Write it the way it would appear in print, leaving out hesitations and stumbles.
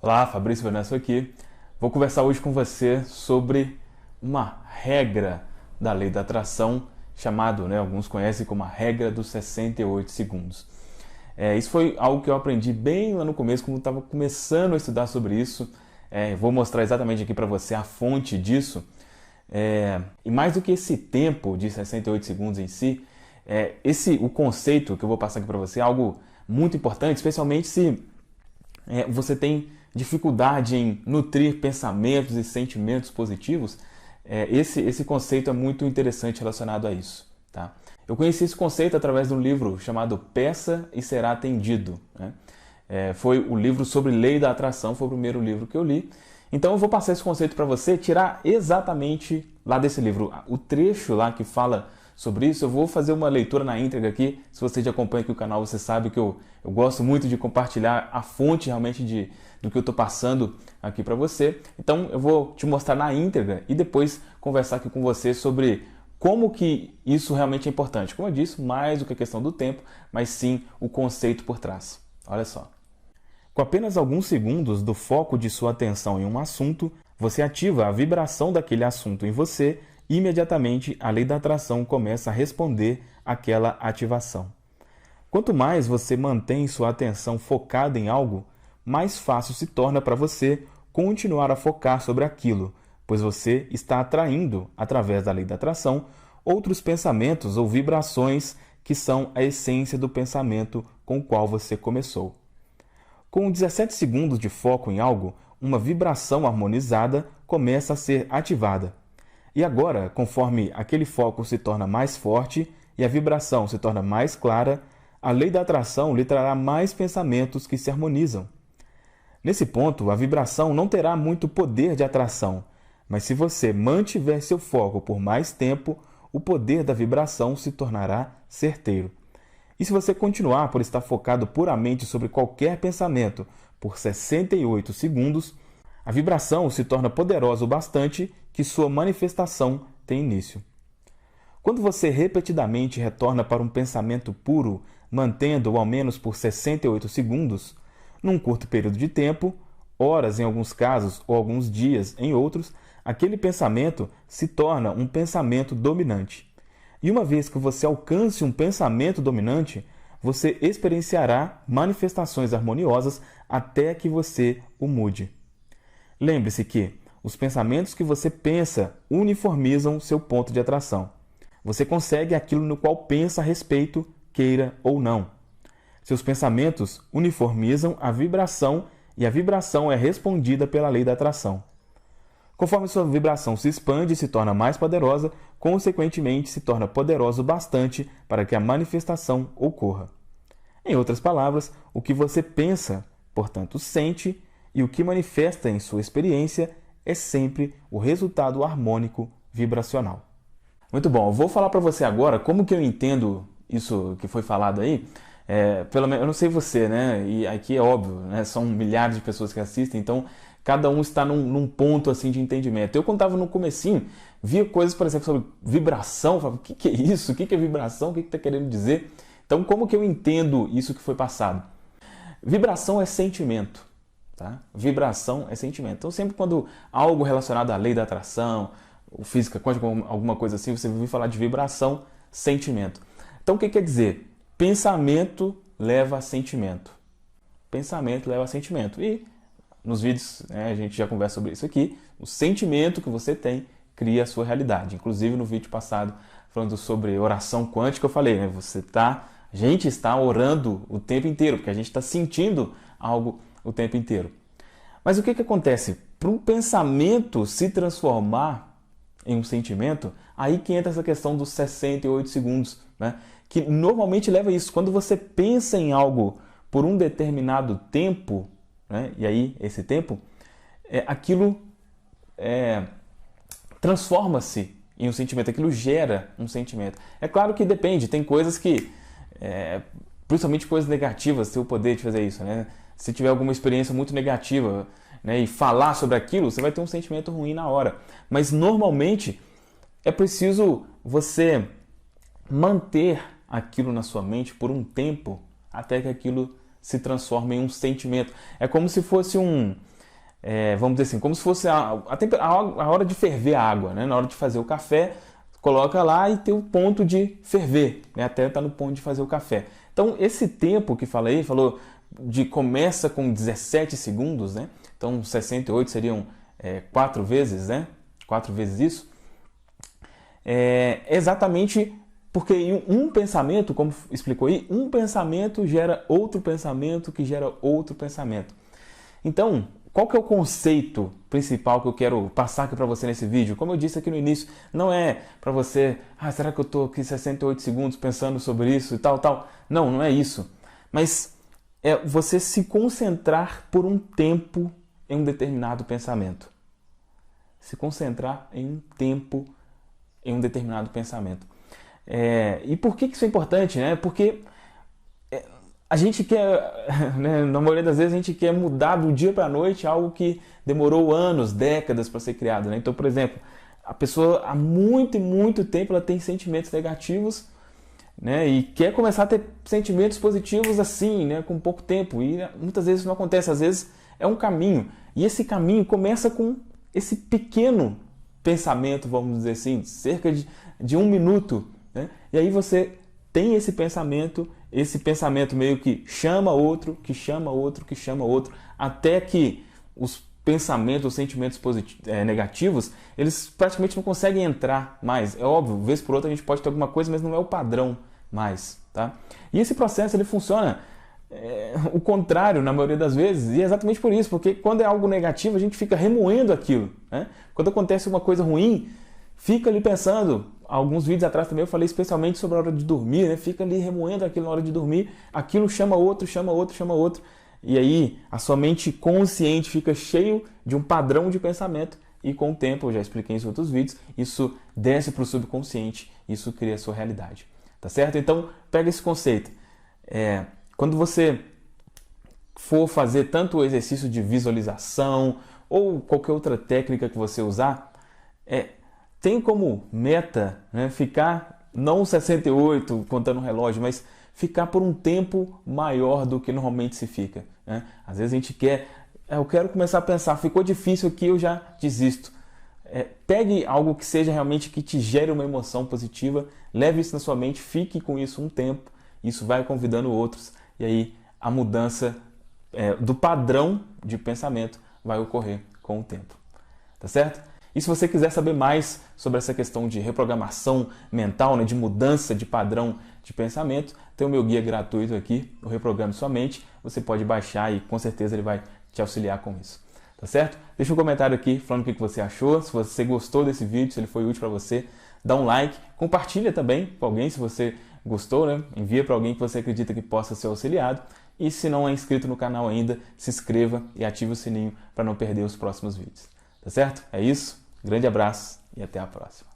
Olá, Fabrício Venâncio aqui. Vou conversar hoje com você sobre uma regra da lei da atração, chamado, alguns conhecem como a regra dos 68 segundos. Isso foi algo que eu aprendi bem lá no começo, quando estava começando a estudar sobre isso. Vou mostrar exatamente aqui para você a fonte disso. E mais do que esse tempo de 68 segundos em si, o conceito que eu vou passar aqui para você é algo muito importante, especialmente se você tem dificuldade em nutrir pensamentos e sentimentos positivos. Esse conceito é muito interessante relacionado a isso. Tá? Eu conheci esse conceito através de um livro chamado Peça e Será Atendido. Foi o livro sobre lei da atração, foi o primeiro livro que eu li. Então eu vou passar esse conceito para você, tirar exatamente lá desse livro o trecho lá que fala sobre isso. Eu vou fazer uma leitura na íntegra aqui. Se você já acompanha aqui o canal, você sabe que eu gosto muito de compartilhar a fonte realmente do que eu estou passando aqui para você. Então eu vou te mostrar na íntegra e depois conversar aqui com você sobre como que isso realmente é importante. Como eu disse, mais do que a questão do tempo, mas sim o conceito por trás. Olha só. Com apenas alguns segundos do foco de sua atenção em um assunto, você ativa a vibração daquele assunto em você e imediatamente a lei da atração começa a responder àquela ativação. Quanto mais você mantém sua atenção focada em algo, mais fácil se torna para você continuar a focar sobre aquilo, pois você está atraindo, através da lei da atração, outros pensamentos ou vibrações que são a essência do pensamento com o qual você começou. Com 17 segundos de foco em algo, uma vibração harmonizada começa a ser ativada. E agora, conforme aquele foco se torna mais forte e a vibração se torna mais clara, a lei da atração lhe trará mais pensamentos que se harmonizam. Nesse ponto, a vibração não terá muito poder de atração, mas se você mantiver seu foco por mais tempo, o poder da vibração se tornará certeiro. E se você continuar por estar focado puramente sobre qualquer pensamento por 68 segundos, a vibração se torna poderosa o bastante que sua manifestação tem início. Quando você repetidamente retorna para um pensamento puro, mantendo-o ao menos por 68 segundos, num curto período de tempo, horas em alguns casos ou alguns dias em outros, aquele pensamento se torna um pensamento dominante. E uma vez que você alcance um pensamento dominante, você experienciará manifestações harmoniosas até que você o mude. Lembre-se que os pensamentos que você pensa uniformizam seu ponto de atração. Você consegue aquilo no qual pensa a respeito, queira ou não. Seus pensamentos uniformizam a vibração e a vibração é respondida pela lei da atração. Conforme sua vibração se expande e se torna mais poderosa, consequentemente se torna poderoso o bastante para que a manifestação ocorra. Em outras palavras, o que você pensa, portanto sente, e o que manifesta em sua experiência é sempre o resultado harmônico vibracional. Muito bom, eu vou falar para você agora como que eu entendo isso que foi falado aí. Pelo menos, eu não sei você, né? E aqui é óbvio, né? São milhares de pessoas que assistem, então cada um está num ponto assim de entendimento. Eu, quando estava no comecinho, via coisas, por exemplo, sobre vibração, falava, o que é isso? O que é vibração? O que está querendo dizer? Então, como que eu entendo isso que foi passado? Vibração é sentimento, tá? Vibração é sentimento. Então, sempre quando algo relacionado à lei da atração, ou física quântica, alguma coisa assim, você ouve falar de vibração, sentimento. Então, o que quer dizer? Pensamento leva a sentimento. Pensamento leva a sentimento. E nos vídeos, a gente já conversa sobre isso aqui. O sentimento que você tem cria a sua realidade. Inclusive no vídeo passado, falando sobre oração quântica, eu falei, a gente está orando o tempo inteiro, porque a gente está sentindo algo o tempo inteiro. Mas o que acontece? Para um pensamento se transformar em um sentimento, aí que entra essa questão dos 68 segundos, né? Que normalmente leva a isso. Quando você pensa em algo por um determinado tempo, né? E aí esse tempo, aquilo transforma-se em um sentimento, aquilo gera um sentimento. É claro que depende, tem coisas que, principalmente coisas negativas, tem o poder de fazer isso, né? Se tiver alguma experiência muito negativa, né, e falar sobre aquilo, você vai ter um sentimento ruim na hora. Mas normalmente é preciso você manter aquilo na sua mente por um tempo até que aquilo se transforme em um sentimento. É como se fosse vamos dizer assim, como se fosse a hora de ferver a água, né? Na hora de fazer o café, coloca lá e tem o ponto de ferver, né? Até tá no ponto de fazer o café. Então, esse tempo que falou começa com 17 segundos, né? Então, 68 seriam 4 vezes, né? 4 vezes isso. Exatamente porque um pensamento, como explicou aí, um pensamento gera outro pensamento que gera outro pensamento. Então, qual que é o conceito principal que eu quero passar aqui para você nesse vídeo? Como eu disse aqui no início, não é para você, será que eu estou aqui 68 segundos pensando sobre isso e tal, tal. Não, não é isso. Mas é você se concentrar por um tempo em um determinado pensamento. Se concentrar em um tempo em um determinado pensamento. E por que isso é importante, né? Porque a gente quer, né, na maioria das vezes a gente quer mudar do dia para a noite algo que demorou anos, décadas para ser criado, né? Então, por exemplo, a pessoa há muito e muito tempo ela tem sentimentos negativos, né? E quer começar a ter sentimentos positivos assim, né? Com pouco tempo. E muitas vezes isso não acontece, às vezes é um caminho. E esse caminho começa com esse pequeno pensamento, vamos dizer assim, cerca de 1 minuto, né? E aí você tem esse pensamento meio que chama outro, que chama outro, que chama outro, até que os pensamentos, os sentimentos negativos, eles praticamente não conseguem entrar mais. É óbvio, vez por outra a gente pode ter alguma coisa, mas não é o padrão mais, tá? E esse processo ele funciona o contrário na maioria das vezes, e é exatamente por isso, porque quando é algo negativo a gente fica remoendo aquilo, né? Quando acontece uma coisa ruim, fica ali pensando. Alguns vídeos atrás também eu falei especialmente sobre a hora de dormir, né? Fica ali remoendo aquilo na hora de dormir, aquilo chama outro, chama outro, chama outro, e aí a sua mente consciente fica cheio de um padrão de pensamento, e com o tempo, eu já expliquei isso em outros vídeos, isso desce para o subconsciente, isso cria a sua realidade, tá certo? Então, pega esse conceito. Quando você for fazer tanto o exercício de visualização ou qualquer outra técnica que você usar, tem como meta, né, ficar não 68 contando o relógio, mas ficar por um tempo maior do que normalmente se fica, né? Às vezes a gente quer, eu quero começar a pensar, ficou difícil aqui, eu já desisto. Pegue algo que seja realmente que te gere uma emoção positiva, leve isso na sua mente, fique com isso um tempo, isso vai convidando outros, e aí a mudança do padrão de pensamento vai ocorrer com o tempo, tá certo? E se você quiser saber mais sobre essa questão de reprogramação mental, né, de mudança de padrão de pensamento, tem o meu guia gratuito aqui, o Reprograme Sua Mente. Você pode baixar e com certeza ele vai te auxiliar com isso. Tá certo? Deixa um comentário aqui falando o que você achou, se você gostou desse vídeo, se ele foi útil para você, dá um like, compartilha também com alguém se você gostou, né? Envia para alguém que você acredita que possa ser auxiliado. E se não é inscrito no canal ainda, se inscreva e ative o sininho para não perder os próximos vídeos. Tá certo? É isso. Grande abraço e até a próxima.